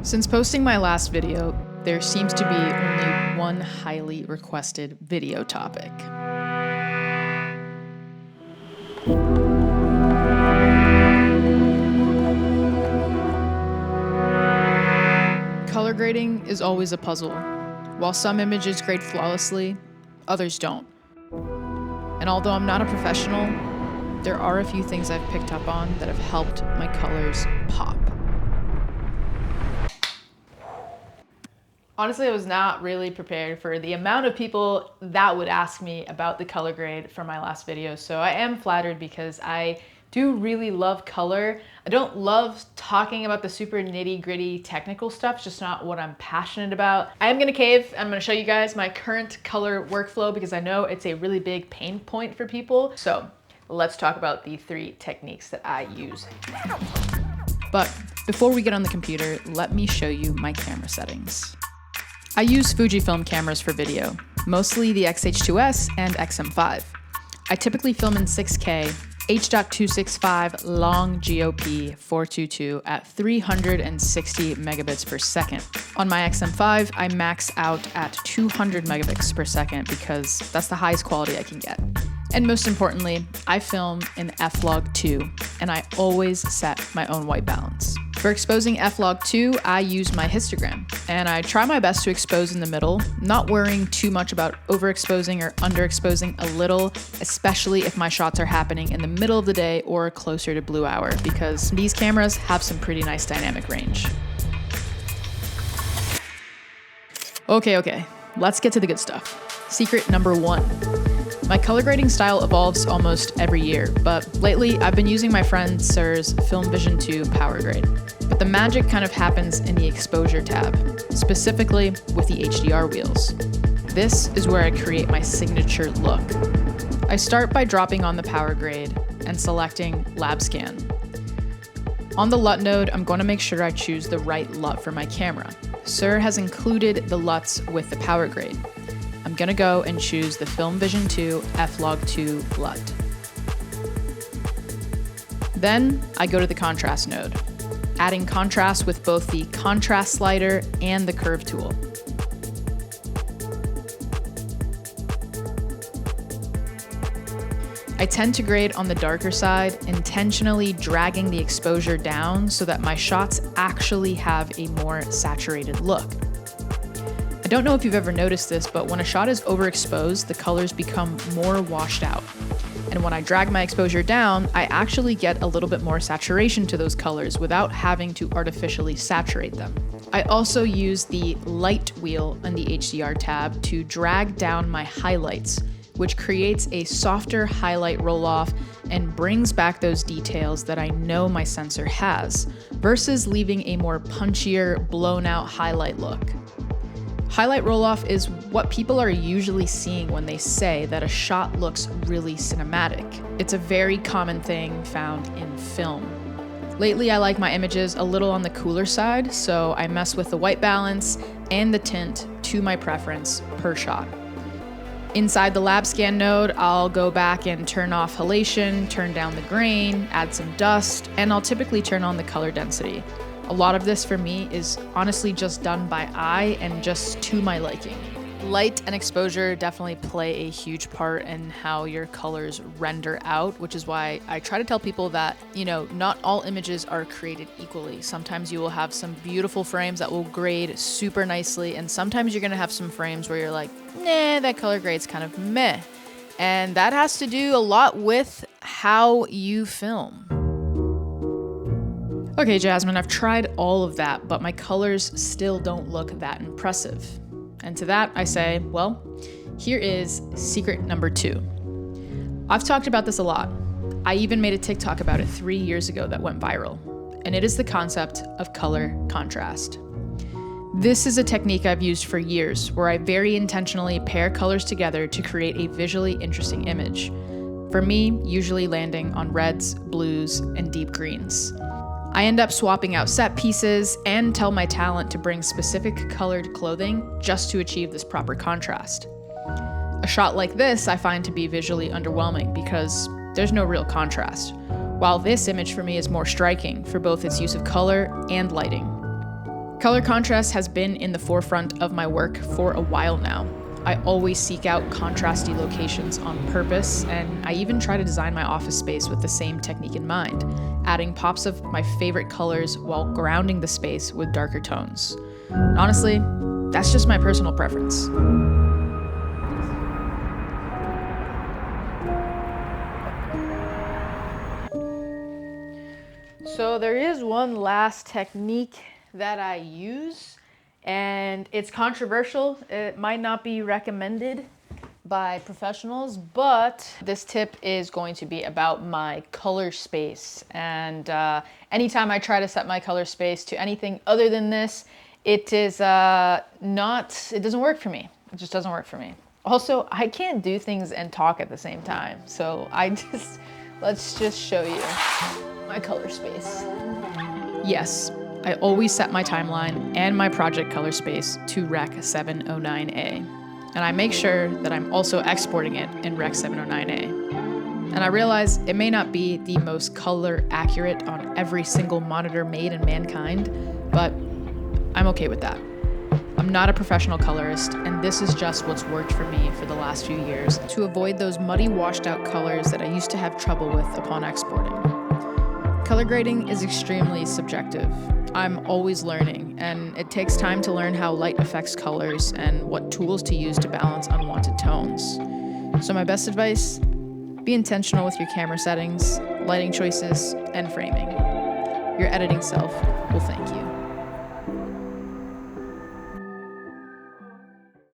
Since posting my last video, there seems to be only one highly requested video topic. Color grading is always a puzzle. While some images grade flawlessly, others don't. And although I'm not a professional, there are a few things I've picked up on that have helped my colors pop. Honestly, I was not really prepared for the amount of people that would ask me about the color grade for my last video. So I am flattered because I do really love color. I don't love talking about the super nitty-gritty technical stuff. It's just not what I'm passionate about. I am gonna cave. I'm gonna show you guys my current color workflow because I know it's a really big pain point for people. So let's talk about the 3 techniques that I use. But before we get on the computer, let me show you my camera settings. I use Fujifilm cameras for video, mostly the X-H2S and XM5. I typically film in 6K, H.265 long GOP 422 at 360 megabits per second. On my XM5, I max out at 200 megabits per second because that's the highest quality I can get. And most importantly, I film in F-Log2, and I always set my own white balance. For exposing F-Log2, I use my histogram, and I try my best to expose in the middle, not worrying too much about overexposing or underexposing a little, especially if my shots are happening in the middle of the day or closer to blue hour, because these cameras have some pretty nice dynamic range. Okay, let's get to the good stuff. Secret number 1. My color grading style evolves almost every year, but lately I've been using my friend Sir's Film Vision 2 Power Grade. But the magic kind of happens in the exposure tab, specifically with the HDR wheels. This is where I create my signature look. I start by dropping on the Power Grade and selecting Lab Scan. On the LUT node, I'm going to make sure I choose the right LUT for my camera. Sir has included the LUTs with the Power Grade. I'm gonna go and choose the Film Vision 2 F-Log2 LUT. Then I go to the contrast node, adding contrast with both the contrast slider and the curve tool. I tend to grade on the darker side, intentionally dragging the exposure down so that my shots actually have a more saturated look. I don't know if you've ever noticed this, but when a shot is overexposed, the colors become more washed out. And when I drag my exposure down, I actually get a little bit more saturation to those colors without having to artificially saturate them. I also use the light wheel on the HDR tab to drag down my highlights, which creates a softer highlight roll-off and brings back those details that I know my sensor has, versus leaving a more punchier, blown-out highlight look. Highlight roll-off is what people are usually seeing when they say that a shot looks really cinematic. It's a very common thing found in film. Lately, I like my images a little on the cooler side, so I mess with the white balance and the tint to my preference per shot. Inside the Lab Scan node, I'll go back and turn off halation, turn down the grain, add some dust, and I'll typically turn on the color density. A lot of this for me is honestly just done by eye and just to my liking. Light and exposure definitely play a huge part in how your colors render out, which is why I try to tell people that, not all images are created equally. Sometimes you will have some beautiful frames that will grade super nicely, and sometimes you're gonna have some frames where you're like, nah, that color grade's kind of meh. And that has to do a lot with how you film. Okay, Jasmine, I've tried all of that, but my colors still don't look that impressive. And to that, I say, well, here is secret number 2. I've talked about this a lot. I even made a TikTok about it 3 years ago that went viral, and it is the concept of color contrast. This is a technique I've used for years, where I very intentionally pair colors together to create a visually interesting image. For me, usually landing on reds, blues, and deep greens. I end up swapping out set pieces and tell my talent to bring specific colored clothing just to achieve this proper contrast. A shot like this I find to be visually underwhelming because there's no real contrast, while this image for me is more striking for both its use of color and lighting. Color contrast has been in the forefront of my work for a while now. I always seek out contrasty locations on purpose, and I even try to design my office space with the same technique in mind, adding pops of my favorite colors while grounding the space with darker tones. Honestly, that's just my personal preference. So there is one last technique that I use, and it's controversial. It might not be recommended by professionals, but this tip is going to be about my color space. And anytime I try to set my color space to anything other than this, it doesn't work for me. It just doesn't work for me. Also, I can't do things and talk at the same time. So let's just show you my color space. Yes, I always set my timeline and my project color space to Rec 709A. And I make sure that I'm also exporting it in Rec 709A. And I realize it may not be the most color accurate on every single monitor made in mankind, but I'm okay with that. I'm not a professional colorist, and this is just what's worked for me for the last few years to avoid those muddy, washed out colors that I used to have trouble with upon exporting. Color grading is extremely subjective. I'm always learning, and it takes time to learn how light affects colors and what tools to use to balance unwanted tones. So my best advice, be intentional with your camera settings, lighting choices, and framing. Your editing self will thank you.